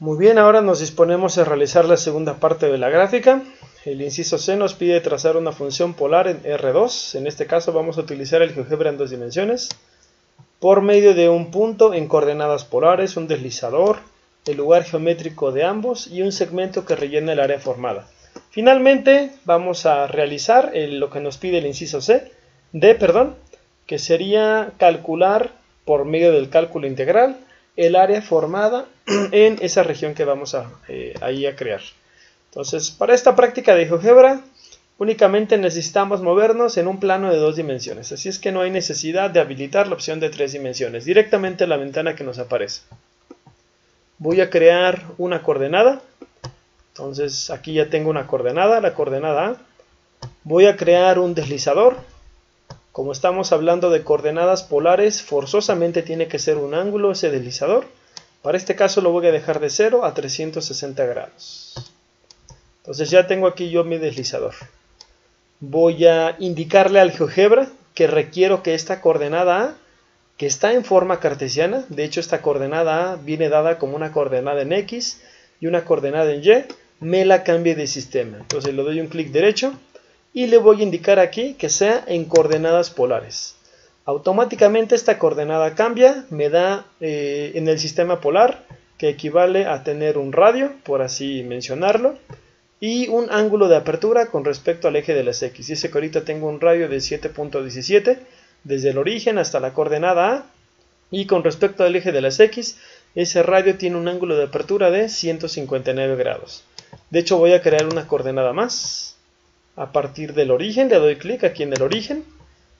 Muy bien, ahora nos disponemos a realizar la segunda parte de la gráfica. El inciso C nos pide trazar una función polar en R2. En este caso vamos a utilizar el GeoGebra en 2 dimensiones. Por medio de un punto en coordenadas polares, un deslizador, el lugar geométrico de ambos y un segmento que rellena el área formada. Finalmente vamos a realizar lo que nos pide el inciso D, que sería calcular por medio del cálculo integral el área formada en esa región que vamos a crear. Entonces, para esta práctica de GeoGebra únicamente necesitamos movernos en un plano de 2 dimensiones, así es que no hay necesidad de habilitar la opción de 3 dimensiones, directamente en la ventana que nos aparece. Voy a crear una coordenada, entonces aquí ya tengo una coordenada, la coordenada A. Voy a crear un deslizador. Como estamos hablando de coordenadas polares, forzosamente tiene que ser un ángulo ese deslizador. Para este caso lo voy a dejar de 0 a 360 grados. Entonces ya tengo aquí yo mi deslizador. Voy a indicarle al GeoGebra que requiero que esta coordenada A, que está en forma cartesiana, de hecho esta coordenada A viene dada como una coordenada en X y una coordenada en Y, me la cambie de sistema. Entonces le doy un clic derecho y le voy a indicar aquí que sea en coordenadas polares. Automáticamente esta coordenada cambia, me da en el sistema polar, que equivale a tener un radio, por así mencionarlo, y un ángulo de apertura con respecto al eje de las X. Dice que ahorita tengo un radio de 7.17 desde el origen hasta la coordenada A, y con respecto al eje de las X, ese radio tiene un ángulo de apertura de 159 grados. De hecho voy a crear una coordenada más. A partir del origen, le doy clic aquí en el origen,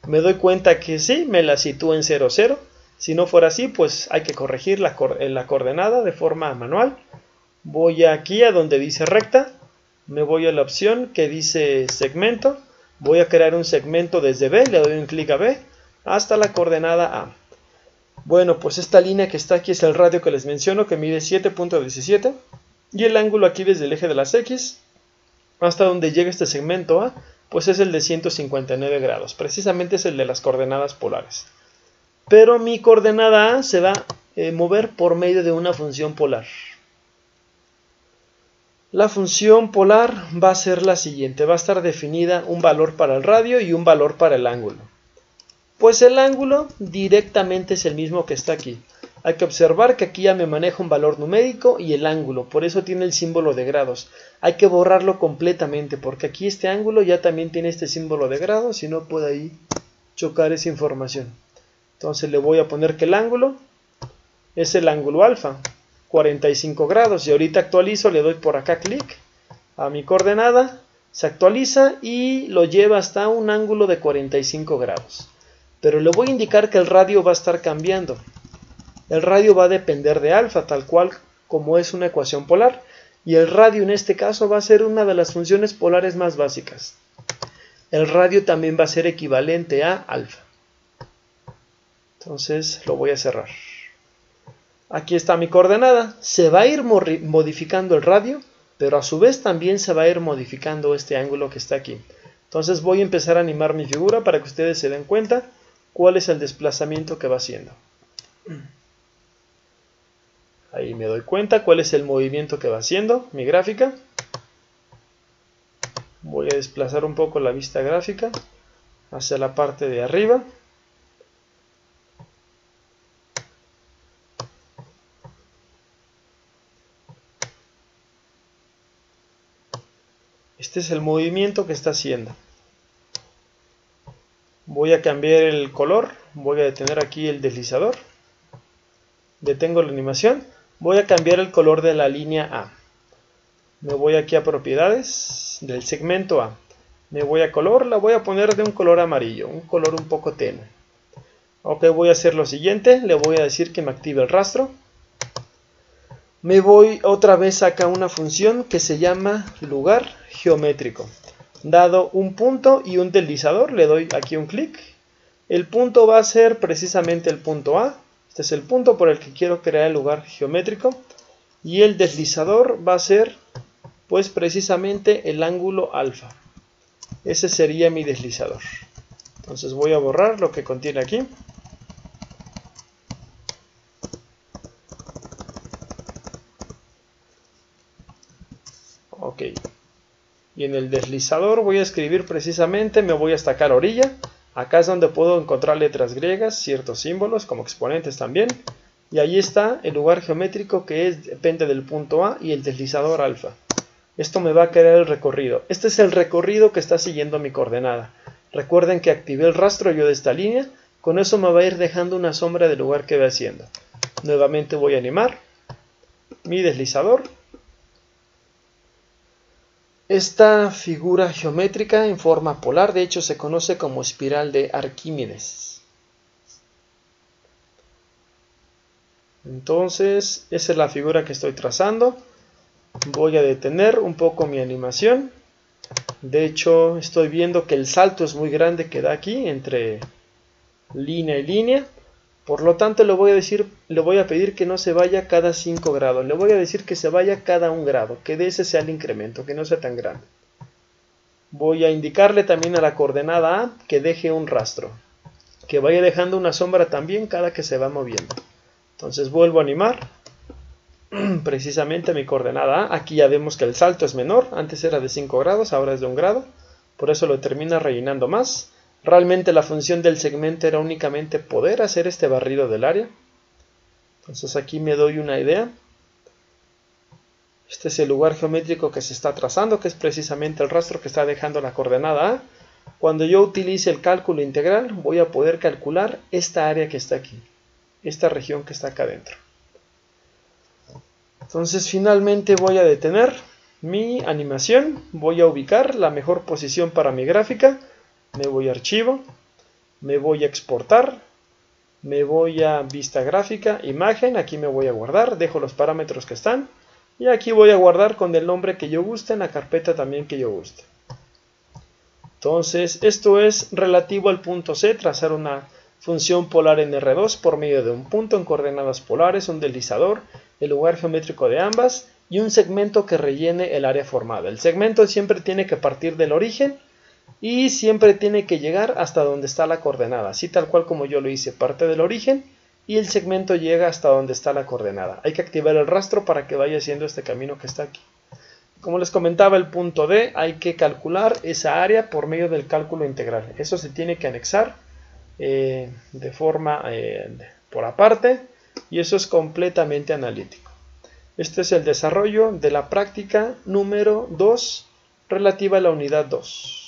me doy cuenta que sí, me la sitúo en 0, 0. Si no fuera así, pues hay que corregir la coordenada de forma manual. Voy aquí a donde dice recta, me voy a la opción que dice segmento, voy a crear un segmento desde B, le doy un clic a B, hasta la coordenada A. Bueno, pues esta línea que está aquí es el radio que les menciono, que mide 7.17, y el ángulo aquí desde el eje de las X hasta donde llega este segmento A, pues es el de 159 grados, precisamente es el de las coordenadas polares. Pero mi coordenada A se va a mover por medio de una función polar. La función polar va a ser la siguiente, va a estar definida un valor para el radio y un valor para el ángulo. Pues el ángulo directamente es el mismo que está aquí. Hay que observar que aquí ya me maneja un valor numérico y el ángulo, por eso tiene el símbolo de grados. Hay que borrarlo completamente porque aquí este ángulo ya también tiene este símbolo de grados y no puede ahí chocar esa información. Entonces le voy a poner que el ángulo es el ángulo alfa, 45 grados. Y ahorita actualizo, le doy por acá clic a mi coordenada, se actualiza y lo lleva hasta un ángulo de 45 grados. Pero le voy a indicar que el radio va a estar cambiando. El radio va a depender de alfa, tal cual como es una ecuación polar. Y el radio en este caso va a ser una de las funciones polares más básicas. El radio también va a ser equivalente a alfa. Entonces lo voy a cerrar. Aquí está mi coordenada. Se va a ir modificando el radio, pero a su vez también se va a ir modificando este ángulo que está aquí. Entonces voy a empezar a animar mi figura para que ustedes se den cuenta cuál es el desplazamiento que va haciendo. Ahí me doy cuenta cuál es el movimiento que va haciendo mi gráfica. Voy a desplazar un poco la vista gráfica hacia la parte de arriba. Este es el movimiento que está haciendo. Voy a cambiar el color. Voy a detener aquí el deslizador. Detengo la animación. Voy a cambiar el color de la línea A. Me voy aquí a propiedades del segmento A. Me voy a color, la voy a poner de un color amarillo, un color un poco tenue. Ok, voy a hacer lo siguiente, le voy a decir que me active el rastro. Me voy otra vez acá a una función que se llama lugar geométrico. Dado un punto y un deslizador, le doy aquí un clic. El punto va a ser precisamente el punto A. Este es el punto por el que quiero crear el lugar geométrico. Y el deslizador va a ser pues precisamente el ángulo alfa. Ese sería mi deslizador. Entonces voy a borrar lo que contiene aquí. ok. Y en el deslizador voy a escribir precisamente, me voy hasta acá a la orilla. Acá es donde puedo encontrar letras griegas, ciertos símbolos como exponentes también. Y ahí está el lugar geométrico que depende del punto A y el deslizador alfa. Esto me va a crear el recorrido. Este es el recorrido que está siguiendo mi coordenada. Recuerden que activé el rastro yo de esta línea. Con eso me va a ir dejando una sombra del lugar que va haciendo. Nuevamente voy a animar mi deslizador. Esta figura geométrica en forma polar, de hecho, se conoce como espiral de Arquímedes. Entonces, esa es la figura que estoy trazando. Voy a detener un poco mi animación. De hecho, estoy viendo que el salto es muy grande que da aquí entre línea y línea. Por lo tanto, le voy a pedir que no se vaya cada 5 grados. Le voy a decir que se vaya cada 1 grado, que de ese sea el incremento, que no sea tan grande. Voy a indicarle también a la coordenada A que deje un rastro, que vaya dejando una sombra también cada que se va moviendo. Entonces vuelvo a animar precisamente mi coordenada A. Aquí ya vemos que el salto es menor, antes era de 5 grados, ahora es de 1 grado, por eso lo termina rellenando más. Realmente la función del segmento era únicamente poder hacer este barrido del área. Entonces aquí me doy una idea. Este es el lugar geométrico que se está trazando, que es precisamente el rastro que está dejando la coordenada A. Cuando yo utilice el cálculo integral, voy a poder calcular esta área que está aquí, esta región que está acá adentro. Entonces finalmente voy a detener mi animación, voy a ubicar la mejor posición para mi gráfica. Me voy a archivo, me voy a exportar, me voy a vista gráfica, imagen, aquí me voy a guardar, dejo los parámetros que están y aquí voy a guardar con el nombre que yo guste en la carpeta también que yo guste. Entonces esto es relativo al punto C, trazar una función polar en R2 por medio de un punto en coordenadas polares, un deslizador, el lugar geométrico de ambas y un segmento que rellene el área formada. El segmento siempre tiene que partir del origen y siempre tiene que llegar hasta donde está la coordenada, así tal cual como yo lo hice, parte del origen y el segmento llega hasta donde está la coordenada. Hay que activar el rastro para que vaya haciendo este camino que está aquí. Como les comentaba, el punto D hay que calcular esa área por medio del cálculo integral. Eso se tiene que anexar de forma por aparte y eso es completamente analítico. Este es el desarrollo de la práctica número 2 relativa a la unidad 2.